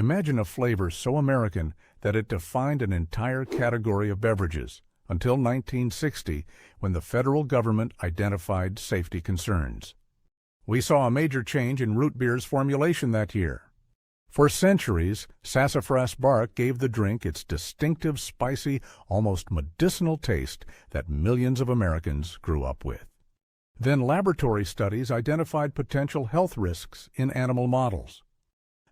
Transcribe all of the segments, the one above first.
Imagine a flavor so American that it defined an entire category of beverages, until 1960, when the federal government identified safety concerns. We saw a major change in root beer's formulation that year. For centuries, sassafras bark gave the drink its distinctive, spicy, almost medicinal taste that millions of Americans grew up with. Then laboratory studies identified potential health risks in animal models.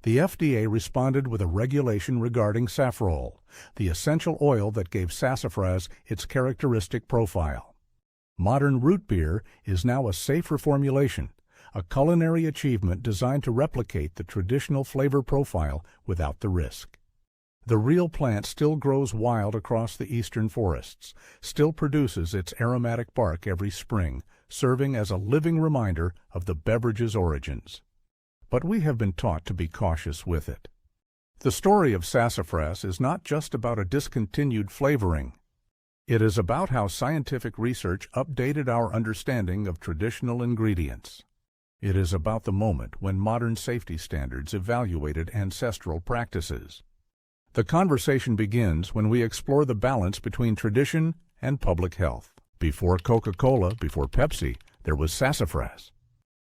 The FDA responded with a regulation regarding saffrole, the essential oil that gave sassafras its characteristic profile. Modern root beer is now a safer formulation, a culinary achievement designed to replicate the traditional flavor profile without the risk. The real plant still grows wild across the eastern forests, still produces its aromatic bark every spring, serving as a living reminder of the beverage's origins. But we have been taught to be cautious with it. The story of sassafras is not just about a discontinued flavoring. It is about how scientific research updated our understanding of traditional ingredients. It is about the moment when modern safety standards evaluated ancestral practices. The conversation begins when we explore the balance between tradition and public health. Before Coca-Cola, before Pepsi, there was sassafras.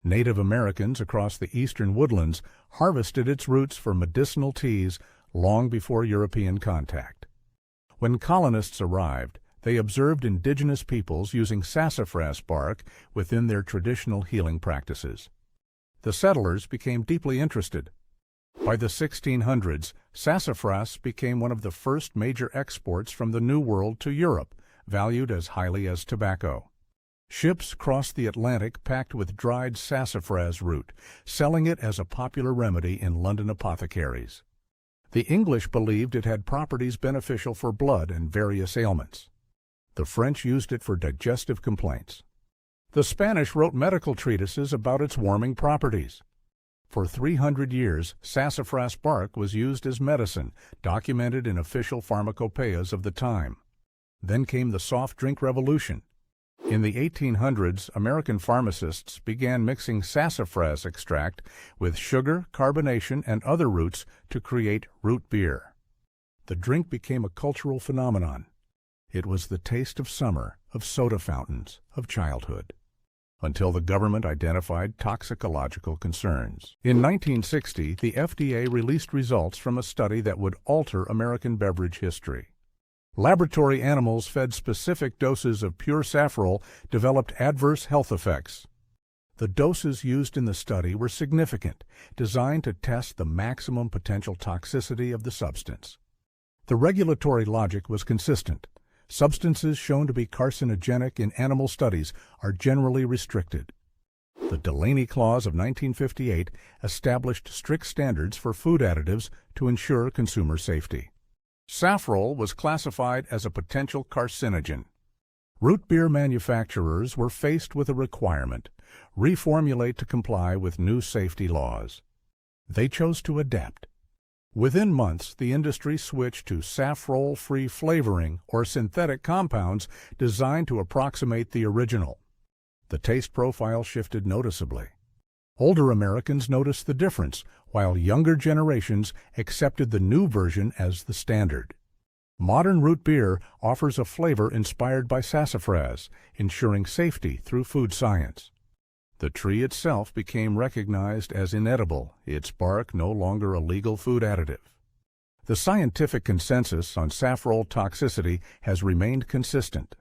Native Americans across the eastern woodlands harvested its roots for medicinal teas long before European contact. When colonists arrived, they observed indigenous peoples using sassafras bark within their traditional healing practices. The settlers became deeply interested. By the 1600s, sassafras became one of the first major exports from the New World to Europe, valued as highly as tobacco. Ships crossed the Atlantic packed with dried sassafras root, selling it as a popular remedy in London apothecaries. The English believed it had properties beneficial for blood and various ailments. The French used it for digestive complaints. The Spanish wrote medical treatises about its warming properties. For 300 years, sassafras bark was used as medicine, documented in official pharmacopoeias of the time. Then came the soft drink revolution. In the 1800s, American pharmacists began mixing sassafras extract with sugar, carbonation, and other roots to create root beer. The drink became a cultural phenomenon. It was the taste of summer, of soda fountains, of childhood, until the government identified toxicological concerns. In 1960, the FDA released results from a study that would alter American beverage history. Laboratory animals fed specific doses of pure saffrole developed adverse health effects. The doses used in the study were significant, designed to test the maximum potential toxicity of the substance. The regulatory logic was consistent. Substances shown to be carcinogenic in animal studies are generally restricted. The Delaney Clause of 1958 established strict standards for food additives to ensure consumer safety. Saffrole was classified as a potential carcinogen. Root beer manufacturers were faced with a requirement: reformulate to comply with new safety laws. They chose to adapt. Within months, the industry switched to saffrole-free flavoring or synthetic compounds designed to approximate the original. The taste profile shifted noticeably. Older Americans noticed the difference, while younger generations accepted the new version as the standard. Modern root beer offers a flavor inspired by sassafras, ensuring safety through food science. The tree itself became recognized as inedible, its bark no longer a legal food additive. The scientific consensus on saffrole toxicity has remained consistent.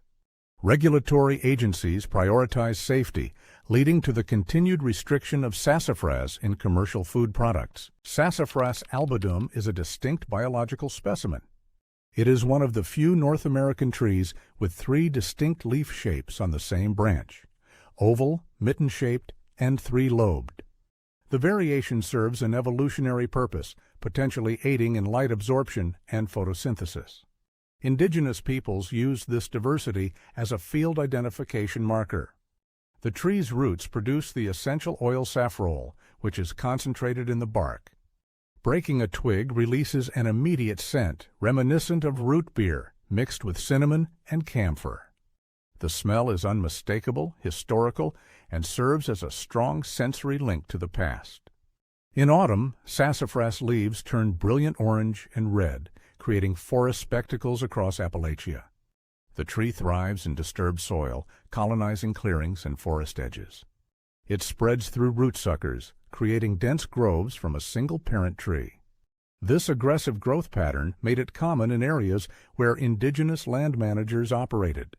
Regulatory agencies prioritize safety, leading to the continued restriction of sassafras in commercial food products. Sassafras albidum is a distinct biological specimen. It is one of the few North American trees with 3 distinct leaf shapes on the same branch: oval, mitten-shaped, and 3-lobed. The variation serves an evolutionary purpose, potentially aiding in light absorption and photosynthesis. Indigenous peoples used this diversity as a field identification marker. The tree's roots produce the essential oil saffrole, which is concentrated in the bark. Breaking a twig releases an immediate scent, reminiscent of root beer, mixed with cinnamon and camphor. The smell is unmistakable, historical, and serves as a strong sensory link to the past. In autumn, sassafras leaves turn brilliant orange and red, creating forest spectacles across Appalachia. The tree thrives in disturbed soil, colonizing clearings and forest edges. It spreads through root suckers, creating dense groves from a single parent tree. This aggressive growth pattern made it common in areas where indigenous land managers operated.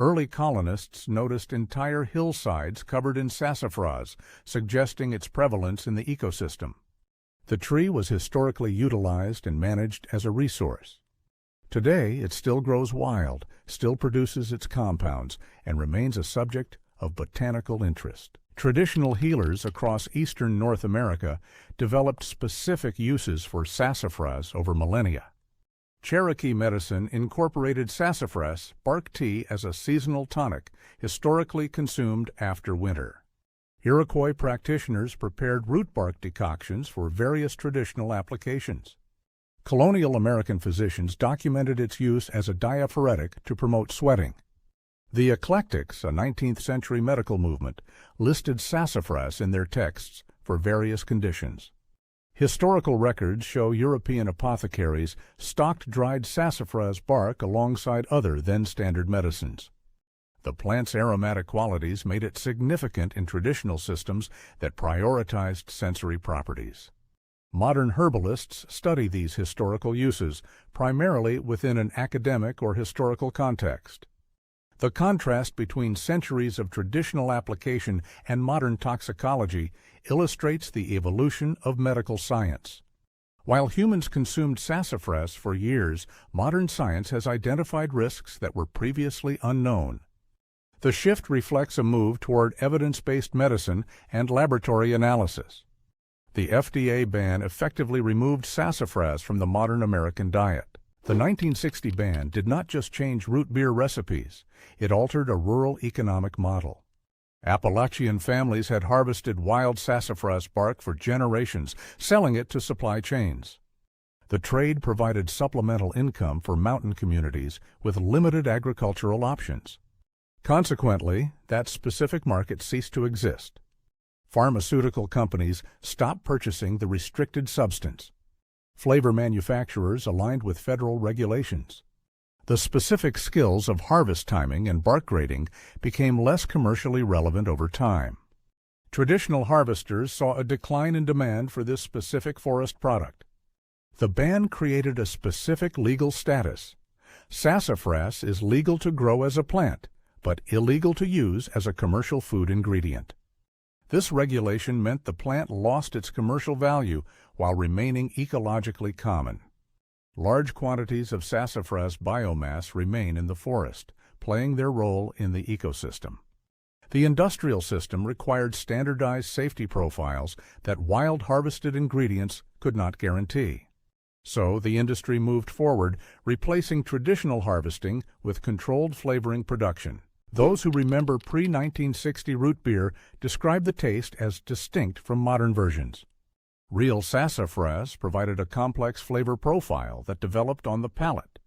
Early colonists noticed entire hillsides covered in sassafras, suggesting its prevalence in the ecosystem. The tree was historically utilized and managed as a resource. Today, it still grows wild, still produces its compounds, and remains a subject of botanical interest. Traditional healers across eastern North America developed specific uses for sassafras over millennia. Cherokee medicine incorporated sassafras bark tea as a seasonal tonic, historically consumed after winter. Iroquois practitioners prepared root bark decoctions for various traditional applications. Colonial American physicians documented its use as a diaphoretic to promote sweating. The eclectics, a 19th century medical movement, listed sassafras in their texts for various conditions. Historical records show European apothecaries stocked dried sassafras bark alongside other then-standard medicines. The plant's aromatic qualities made it significant in traditional systems that prioritized sensory properties. Modern herbalists study these historical uses, primarily within an academic or historical context. The contrast between centuries of traditional application and modern toxicology illustrates the evolution of medical science. While humans consumed sassafras for years, modern science has identified risks that were previously unknown. The shift reflects a move toward evidence-based medicine and laboratory analysis. The FDA ban effectively removed sassafras from the modern American diet. The 1960 ban did not just change root beer recipes, it altered a rural economic model. Appalachian families had harvested wild sassafras bark for generations, selling it to supply chains. The trade provided supplemental income for mountain communities with limited agricultural options. Consequently, that specific market ceased to exist. Pharmaceutical companies stopped purchasing the restricted substance. Flavor manufacturers aligned with federal regulations. The specific skills of harvest timing and bark grading became less commercially relevant over time. Traditional harvesters saw a decline in demand for this specific forest product. The ban created a specific legal status. Sassafras is legal to grow as a plant, but illegal to use as a commercial food ingredient. This regulation meant the plant lost its commercial value while remaining ecologically common. Large quantities of sassafras biomass remain in the forest, playing their role in the ecosystem. The industrial system required standardized safety profiles that wild harvested ingredients could not guarantee. So the industry moved forward, replacing traditional harvesting with controlled flavoring production. Those who remember pre-1960 root beer describe the taste as distinct from modern versions. Real sassafras provided a complex flavor profile that developed on the palate.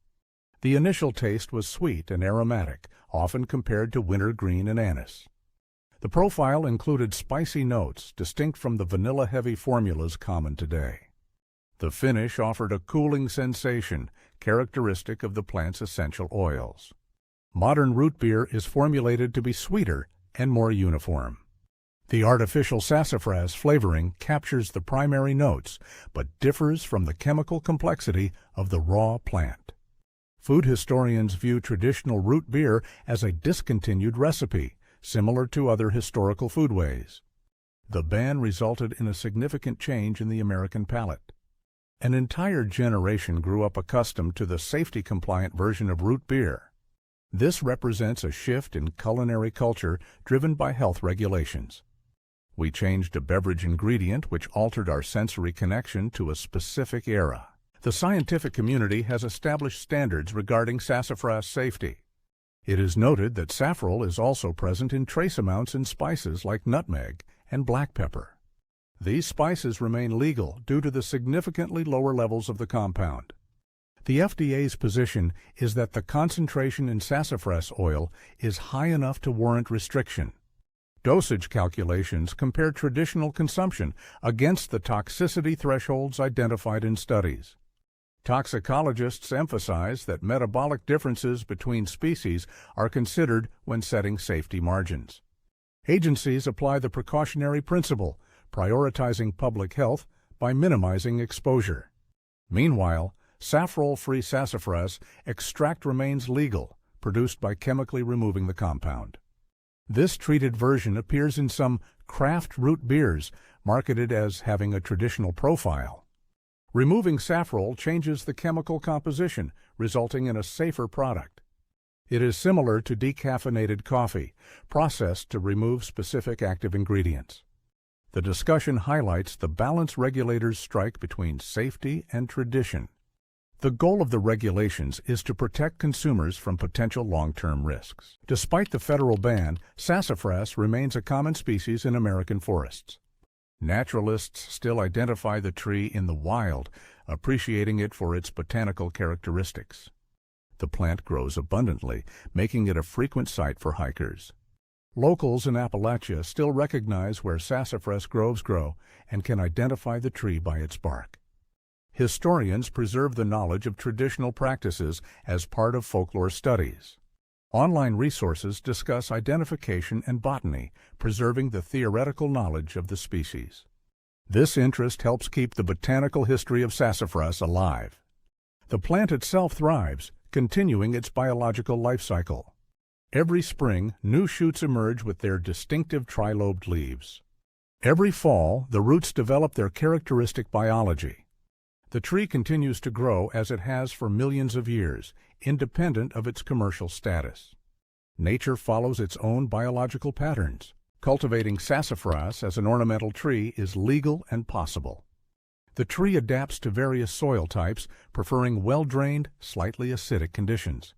The initial taste was sweet and aromatic, often compared to wintergreen and anise. The profile included spicy notes distinct from the vanilla-heavy formulas common today. The finish offered a cooling sensation characteristic of the plant's essential oils. Modern root beer is formulated to be sweeter and more uniform. The artificial sassafras flavoring captures the primary notes, but differs from the chemical complexity of the raw plant. Food historians view traditional root beer as a discontinued recipe, similar to other historical foodways. The ban resulted in a significant change in the American palate. An entire generation grew up accustomed to the safety-compliant version of root beer. This represents a shift in culinary culture driven by health regulations. We changed a beverage ingredient which altered our sensory connection to a specific era. The scientific community has established standards regarding sassafras safety. It is noted that saffrol is also present in trace amounts in spices like nutmeg and black pepper. These spices remain legal due to the significantly lower levels of the compound. The FDA's position is that the concentration in sassafras oil is high enough to warrant restriction. Dosage calculations compare traditional consumption against the toxicity thresholds identified in studies. Toxicologists emphasize that metabolic differences between species are considered when setting safety margins. Agencies apply the precautionary principle, prioritizing public health by minimizing exposure. Meanwhile, saffrole-free sassafras extract remains legal, produced by chemically removing the compound. This treated version appears in some craft root beers marketed as having a traditional profile. Removing saffrole changes the chemical composition, resulting in a safer product. It is similar to decaffeinated coffee, processed to remove specific active ingredients. The discussion highlights the balance regulators strike between safety and tradition. The goal of the regulations is to protect consumers from potential long-term risks. Despite the federal ban, sassafras remains a common species in American forests. Naturalists still identify the tree in the wild, appreciating it for its botanical characteristics. The plant grows abundantly, making it a frequent sight for hikers. Locals in Appalachia still recognize where sassafras groves grow and can identify the tree by its bark. Historians preserve the knowledge of traditional practices as part of folklore studies. Online resources discuss identification and botany, preserving the theoretical knowledge of the species. This interest helps keep the botanical history of sassafras alive. The plant itself thrives, continuing its biological life cycle. Every spring, new shoots emerge with their distinctive trilobed leaves. Every fall, the roots develop their characteristic biology. The tree continues to grow as it has for millions of years, independent of its commercial status. Nature follows its own biological patterns. Cultivating sassafras as an ornamental tree is legal and possible. The tree adapts to various soil types, preferring well-drained, slightly acidic conditions.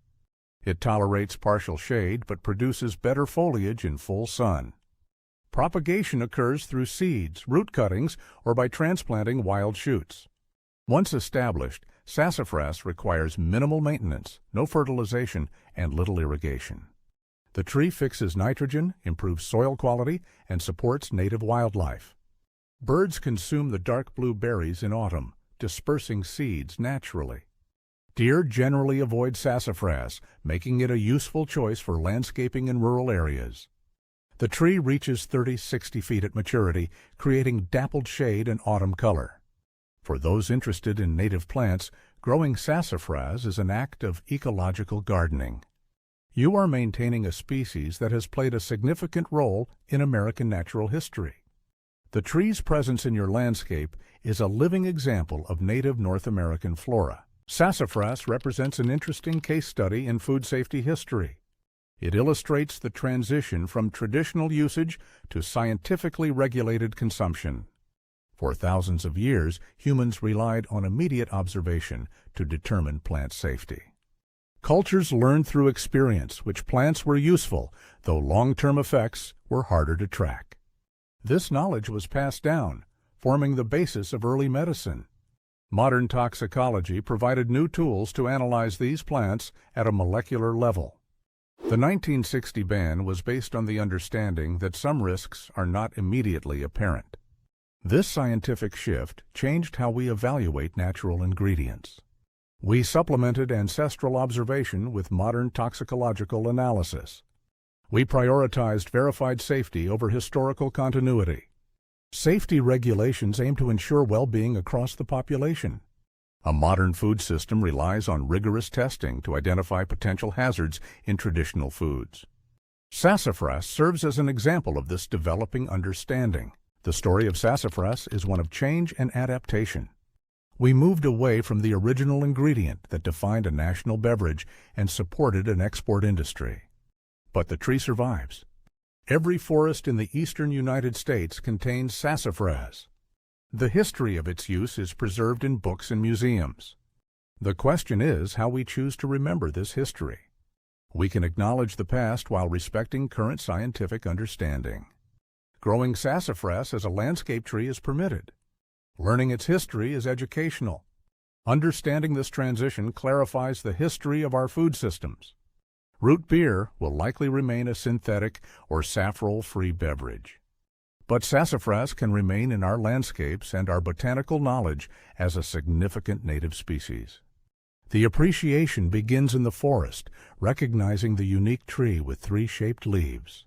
It tolerates partial shade but produces better foliage in full sun. Propagation occurs through seeds, root cuttings, or by transplanting wild shoots. Once established, sassafras requires minimal maintenance, no fertilization, and little irrigation. The tree fixes nitrogen, improves soil quality, and supports native wildlife. Birds consume the dark blue berries in autumn, dispersing seeds naturally. Deer generally avoid sassafras, making it a useful choice for landscaping in rural areas. The tree reaches 30-60 feet at maturity, creating dappled shade and autumn color. For those interested in native plants, growing sassafras is an act of ecological gardening. You are maintaining a species that has played a significant role in American natural history. The tree's presence in your landscape is a living example of native North American flora. Sassafras represents an interesting case study in food safety history. It illustrates the transition from traditional usage to scientifically regulated consumption. For thousands of years, humans relied on immediate observation to determine plant safety. Cultures learned through experience which plants were useful, though long-term effects were harder to track. This knowledge was passed down, forming the basis of early medicine. Modern toxicology provided new tools to analyze these plants at a molecular level. The 1960 ban was based on the understanding that some risks are not immediately apparent. This scientific shift changed how we evaluate natural ingredients. We supplemented ancestral observation with modern toxicological analysis. We prioritized verified safety over historical continuity. Safety regulations aim to ensure well-being across the population. A modern food system relies on rigorous testing to identify potential hazards in traditional foods. Sassafras serves as an example of this developing understanding. The story of sassafras is one of change and adaptation. We moved away from the original ingredient that defined a national beverage and supported an export industry. But the tree survives. Every forest in the eastern United States contains sassafras. The history of its use is preserved in books and museums. The question is how we choose to remember this history. We can acknowledge the past while respecting current scientific understanding. Growing sassafras as a landscape tree is permitted. Learning its history is educational. Understanding this transition clarifies the history of our food systems. Root beer will likely remain a synthetic or saffrole-free beverage. But sassafras can remain in our landscapes and our botanical knowledge as a significant native species. The appreciation begins in the forest, recognizing the unique tree with three shaped leaves.